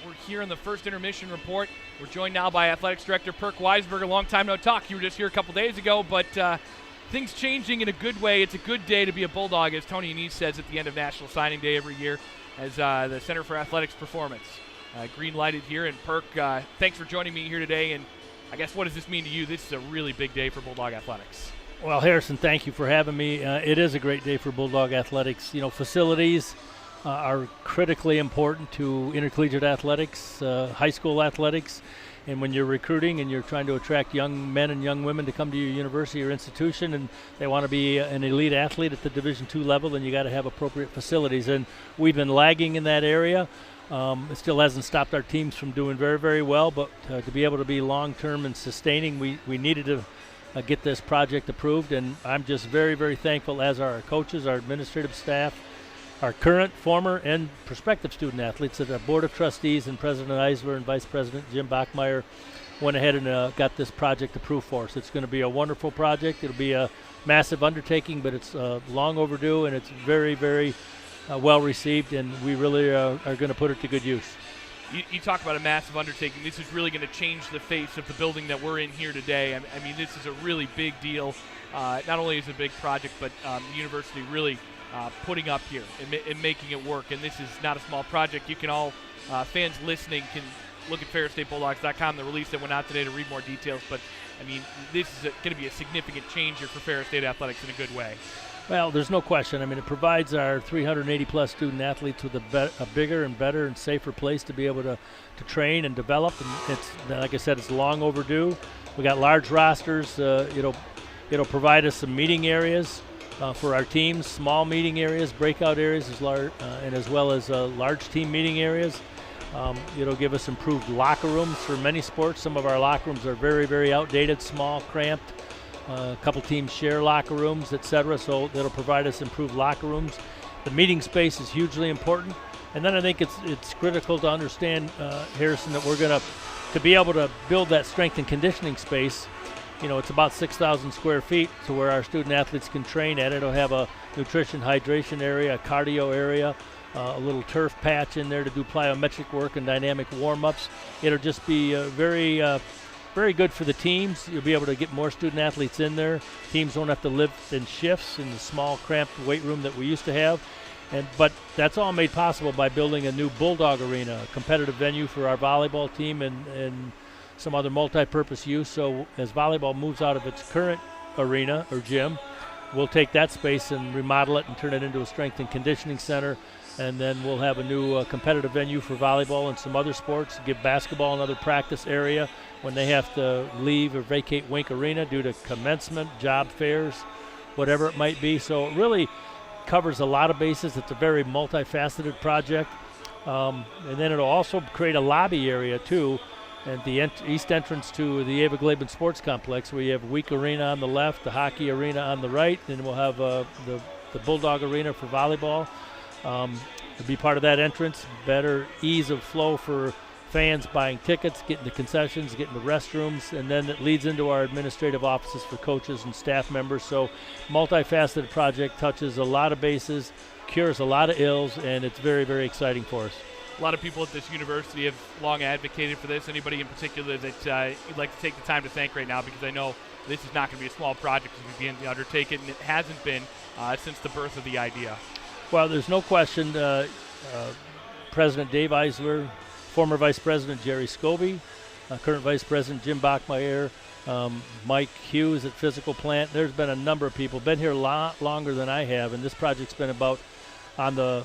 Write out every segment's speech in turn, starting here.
We're here on the first intermission report. We're joined now by Athletics Director Perk Weisenburger. Long time no talk. You were just here a couple days ago, but things changing in a good way. It's a good day to be a Bulldog, as Tony Anise says at the end of National Signing Day every year, as the Center for Athletics Performance. Green lighted here, and Perk, thanks for joining me here today. And I guess, what does this mean to you? This is a really big day for Bulldog Athletics. Well, Harrison, thank you for having me. It is a great day for Bulldog Athletics. You know, facilities are critically important to intercollegiate athletics, high school athletics. And when you're recruiting and you're trying to attract young men and young women to come to your university or institution and they want to be an elite athlete at the Division II level, then you got to have appropriate facilities. And we've been lagging in that area. It still hasn't stopped our teams from doing very, very well, but to be able to be long-term and sustaining, we needed to get this project approved. And I'm just very, very thankful, as are our coaches, our administrative staff, our current, former, and prospective student athletes, that our Board of Trustees and President Eisler and Vice President Jim Bachmeyer went ahead and got this project approved for us. It's going to be a wonderful project. It'll be a massive undertaking, but it's long overdue, and it's very, very well received, and we really are going to put it to good use. You talk about a massive undertaking. This is really going to change the face of the building that we're in here today. I mean, this is a really big deal. Not only is it a big project, but the university really putting up here and making it work. And this is not a small project. You can all, fans listening, can look at FerrisStateBulldogs.com, the release that went out today, to read more details. But, I mean, this is going to be a significant change here for Ferris State Athletics in a good way. Well, there's no question. I mean, it provides our 380-plus student athletes with a bigger and better and safer place to be able to train and develop. And it's, like I said, it's long overdue. We got large rosters. It'll provide us some meeting areas for our teams, small meeting areas, breakout areas, and as well as large team meeting areas. It'll give us improved locker rooms for many sports. Some of our locker rooms are very, very outdated, small, cramped. A couple teams share locker rooms, etc. So that'll provide us improved locker rooms. The meeting space is hugely important. And then I think it's critical to understand, Harrison, that we're going to be able to build that strength and conditioning space. You know, it's about 6,000 square feet to where our student athletes can train at. It'll have a nutrition, hydration area, a cardio area, a little turf patch in there to do plyometric work and dynamic warm-ups. It'll just be very good for the teams. You'll be able to get more student athletes in there. Teams don't have to live in shifts in the small, cramped weight room that we used to have. But that's all made possible by building a new Bulldog Arena, a competitive venue for our volleyball team and some other multi-purpose use. So as volleyball moves out of its current arena or gym, we'll take that space and remodel it and turn it into a strength and conditioning center. And then we'll have a new competitive venue for volleyball and some other sports, give basketball another practice area when they have to leave or vacate Wink Arena due to commencement, job fairs, whatever it might be. So it really covers a lot of bases. It's a very multifaceted project. And then it'll also create a lobby area, too, at the east entrance to the Ava Glaben Sports Complex, where you have Wink Arena on the left, the hockey arena on the right, and we'll have the Bulldog Arena for volleyball. To be part of that entrance, better ease of flow for fans buying tickets, getting the concessions, getting the restrooms, and then it leads into our administrative offices for coaches and staff members. So multifaceted project, touches a lot of bases, cures a lot of ills, and it's very, very exciting for us. A lot of people at this university have long advocated for this. Anybody in particular that you'd like to take the time to thank right now? Because I know this is not going to be a small project as we begin to undertake it, and it hasn't been since the birth of the idea. Well, there's no question. President Dave Eisler, former Vice President Jerry Scobie, current Vice President Jim Bachmeyer, Mike Hughes at Physical Plant. There's been a number of people, been here a lot longer than I have, and this project's been about on the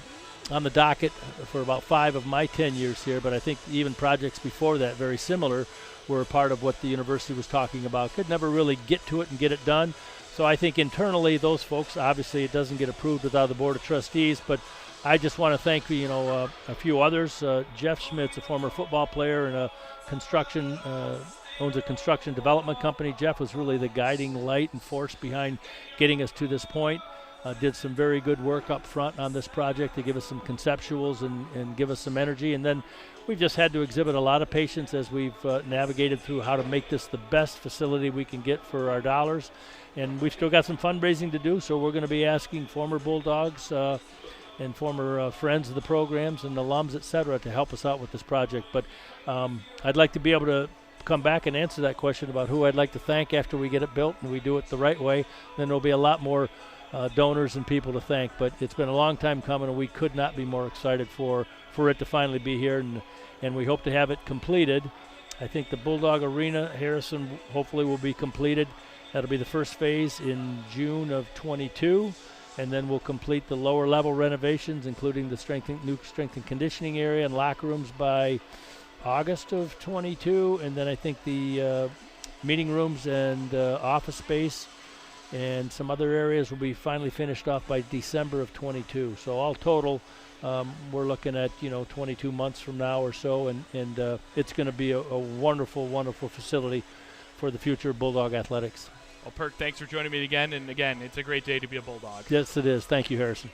docket for about 5 of my 10 years here, but I think even projects before that, very similar, were a part of what the university was talking about. Could never really get to it and get it done. So I think internally, those folks, obviously it doesn't get approved without the Board of Trustees, but I just want to thank, a few others. Jeff Schmidt's a former football player and owns a construction development company. Jeff was really the guiding light and force behind getting us to this point. Did some very good work up front on this project to give us some conceptuals and give us some energy. And then we've just had to exhibit a lot of patience as we've navigated through how to make this the best facility we can get for our dollars. And we've still got some fundraising to do, so we're going to be asking former Bulldogs and former friends of the programs and alums, et cetera, to help us out with this project. But I'd like to be able to come back and answer that question about who I'd like to thank after we get it built and we do it the right way. Then there'll be a lot more donors and people to thank. But it's been a long time coming, and we could not be more excited for it to finally be here, and we hope to have it completed. I think the Bulldog Arena, Harrison, hopefully will be completed. That'll be the first phase in June of 22, and then we'll complete the lower level renovations, including the new strength and conditioning area and locker rooms by August of 22, and then I think the meeting rooms and office space and some other areas will be finally finished off by December of 22. So all total, we're looking at 22 months from now or so, and it's going to be a wonderful, wonderful facility for the future of Bulldog athletics. Well, Perk, thanks for joining me again, and again, it's a great day to be a Bulldog. Yes, it is. Thank you, Harrison.